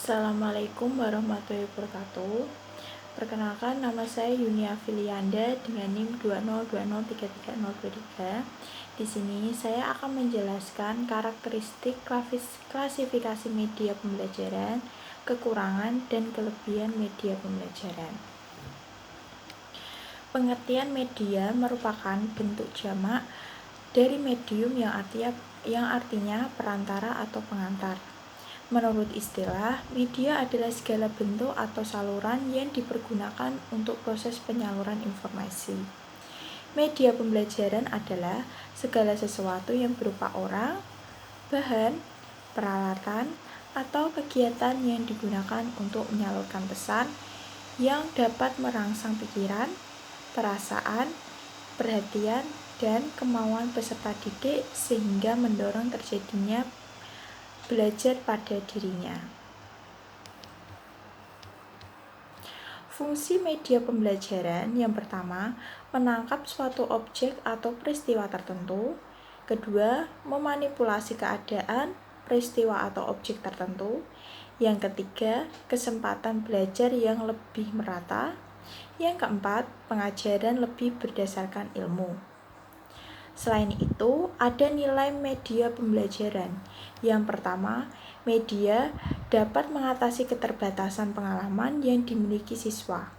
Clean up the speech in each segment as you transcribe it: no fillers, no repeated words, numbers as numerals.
Assalamualaikum warahmatullahi wabarakatuh. Perkenalkan, nama saya Yunia Filianda dengan NIM 202033023. Di sini saya akan menjelaskan karakteristik klasifikasi media pembelajaran, kekurangan dan kelebihan media pembelajaran. Pengertian media merupakan bentuk jamak dari medium yang artinya perantara atau pengantar. Menurut istilah, media adalah segala bentuk atau saluran yang dipergunakan untuk proses penyaluran informasi. Media pembelajaran adalah segala sesuatu yang berupa orang, bahan, peralatan, atau kegiatan yang digunakan untuk menyalurkan pesan yang dapat merangsang pikiran, perasaan, perhatian, dan kemauan peserta didik sehingga mendorong terjadinya belajar pada dirinya. Fungsi media pembelajaran yang pertama, menangkap suatu objek atau peristiwa tertentu. Kedua, memanipulasi keadaan, peristiwa atau objek tertentu. Yang ketiga, kesempatan belajar yang lebih merata. Yang keempat, pengajaran lebih berdasarkan ilmu. Selain itu, ada nilai media pembelajaran. Yang pertama, media dapat mengatasi keterbatasan pengalaman yang dimiliki siswa.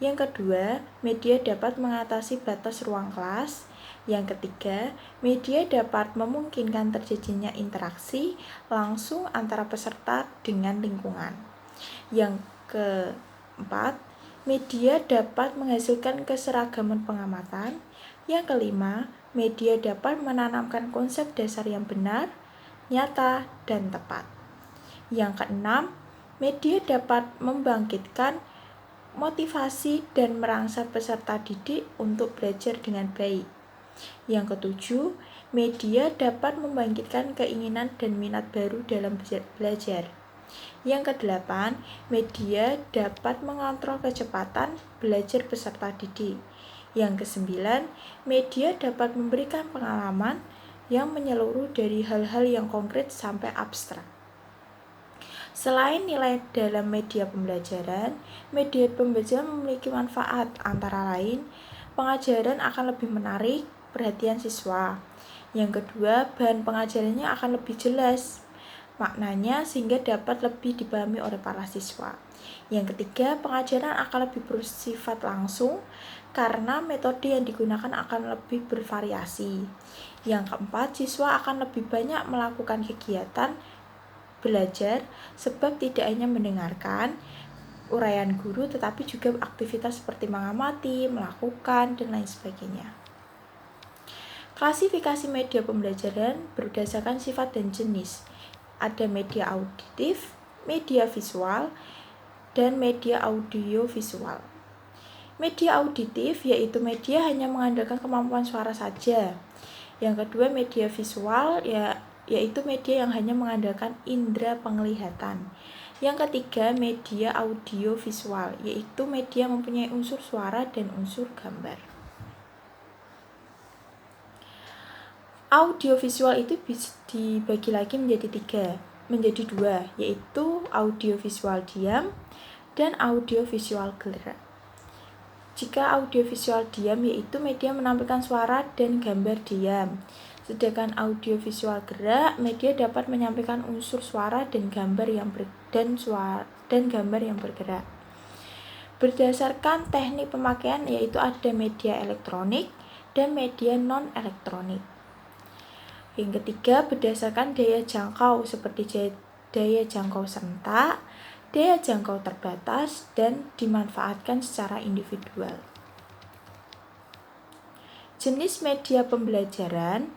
Yang kedua, media dapat mengatasi batas ruang kelas. Yang ketiga, media dapat memungkinkan terjadinya interaksi langsung antara peserta dengan lingkungan. Yang keempat, media dapat menghasilkan keseragaman pengamatan. Yang kelima, media dapat menanamkan konsep dasar yang benar, nyata, dan tepat. Yang keenam, media dapat membangkitkan motivasi dan merangsang peserta didik untuk belajar dengan baik. Yang ketujuh, media dapat membangkitkan keinginan dan minat baru dalam belajar. Yang kedelapan, media dapat mengontrol kecepatan belajar peserta didik. Yang kesembilan, media dapat memberikan pengalaman yang menyeluruh dari hal-hal yang konkret sampai abstrak. Selain nilai dalam media pembelajaran memiliki manfaat antara lain, pengajaran akan lebih menarik perhatian siswa. Yang kedua, bahan pengajarannya akan lebih jelas maknanya sehingga dapat lebih dipahami oleh para siswa. Yang ketiga, pengajaran akan lebih bersifat langsung karena metode yang digunakan akan lebih bervariasi. Yang keempat, siswa akan lebih banyak melakukan kegiatan belajar sebab tidak hanya mendengarkan uraian guru tetapi juga aktivitas seperti mengamati, melakukan, dan lain sebagainya. Klasifikasi media pembelajaran berdasarkan sifat dan jenis. Ada media auditif, media visual, dan media audiovisual. Media auditif yaitu media hanya mengandalkan kemampuan suara saja. Yang kedua, media visual yaitu media yang hanya mengandalkan indera penglihatan. Yang ketiga, media audiovisual yaitu media yang mempunyai unsur suara dan unsur gambar. Audiovisual itu bisa dibagi lagi menjadi dua, yaitu audiovisual diam dan audiovisual gerak. Jika audiovisual diam yaitu media menampilkan suara dan gambar diam, sedangkan audiovisual gerak media dapat menyampaikan unsur suara dan gambar yang bergerak. Berdasarkan teknik pemakaian yaitu ada media elektronik dan media non-elektronik. Yang ketiga, berdasarkan daya jangkau seperti daya jangkau serentak, daya jangkau terbatas, dan dimanfaatkan secara individual. Jenis media pembelajaran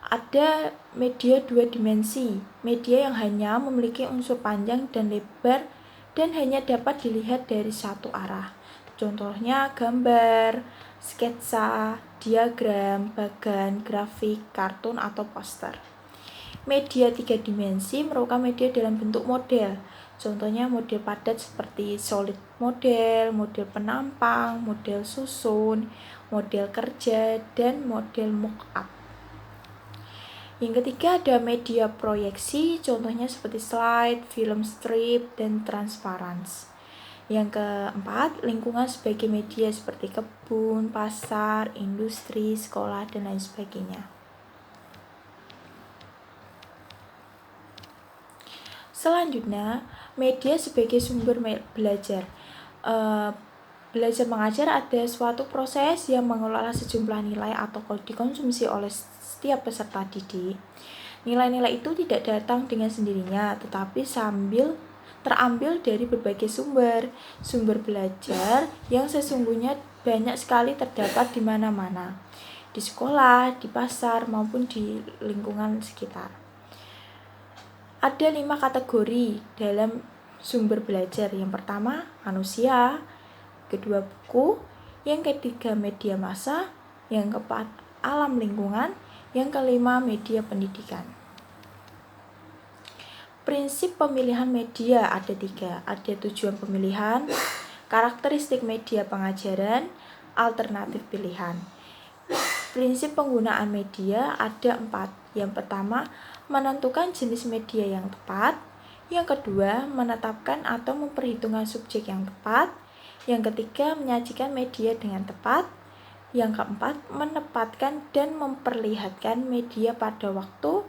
ada media dua dimensi, media yang hanya memiliki unsur panjang dan lebar dan hanya dapat dilihat dari satu arah. Contohnya gambar, sketsa, diagram, bagan, grafik, kartun, atau poster. Media tiga dimensi merupakan media dalam bentuk model. Contohnya model padat seperti solid model, model penampang, model susun, model kerja, dan model mock-up. Yang ketiga ada media proyeksi, contohnya seperti slide, film strip, dan transparans. Yang keempat, lingkungan sebagai media seperti kebun, pasar, industri, sekolah, dan lain sebagainya. Selanjutnya, media sebagai sumber belajar. Belajar mengajar ada suatu proses yang mengelola sejumlah nilai atau dikonsumsi oleh setiap peserta didik. Nilai-nilai itu tidak datang dengan sendirinya, tetapi terambil dari berbagai sumber. Sumber belajar yang sesungguhnya banyak sekali terdapat di mana-mana, di sekolah, di pasar, maupun di lingkungan sekitar. Ada 5 kategori dalam sumber belajar. Yang pertama, manusia. Kedua, buku. Yang ketiga, media massa. Yang keempat, alam lingkungan. Yang kelima, media pendidikan. Prinsip pemilihan media ada 3. Ada tujuan pemilihan, karakteristik media pengajaran, alternatif pilihan. Prinsip penggunaan media ada 4. Yang pertama, menentukan jenis media yang tepat. Yang kedua, menetapkan atau memperhitungkan subjek yang tepat. Yang ketiga, menyajikan media dengan tepat. Yang keempat, menempatkan dan memperlihatkan media pada waktu,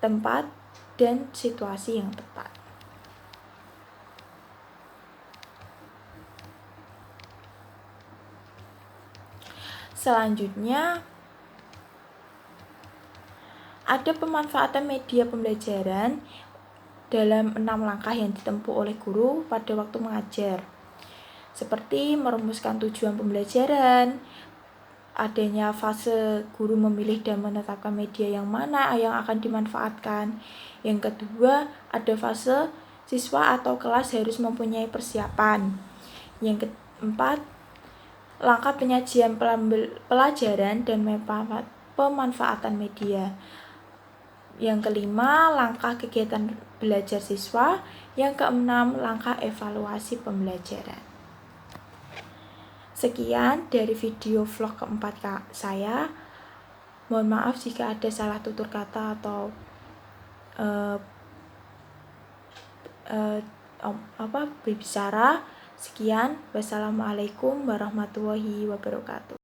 tempat, dan situasi yang tepat. Selanjutnya, ada pemanfaatan media pembelajaran dalam 6 langkah yang ditempuh oleh guru pada waktu mengajar, seperti merumuskan tujuan pembelajaran, adanya fase guru memilih dan menetapkan media yang mana yang akan dimanfaatkan. Yang kedua, ada fase siswa atau kelas harus mempunyai persiapan. Yang keempat, langkah penyajian pelajaran dan pemanfaatan media. Yang kelima, langkah kegiatan belajar siswa. Yang keenam, langkah evaluasi pembelajaran. Sekian dari video vlog keempat saya. Mohon maaf jika ada salah tutur kata atau berbicara. Sekian, wassalamualaikum warahmatullahi wabarakatuh.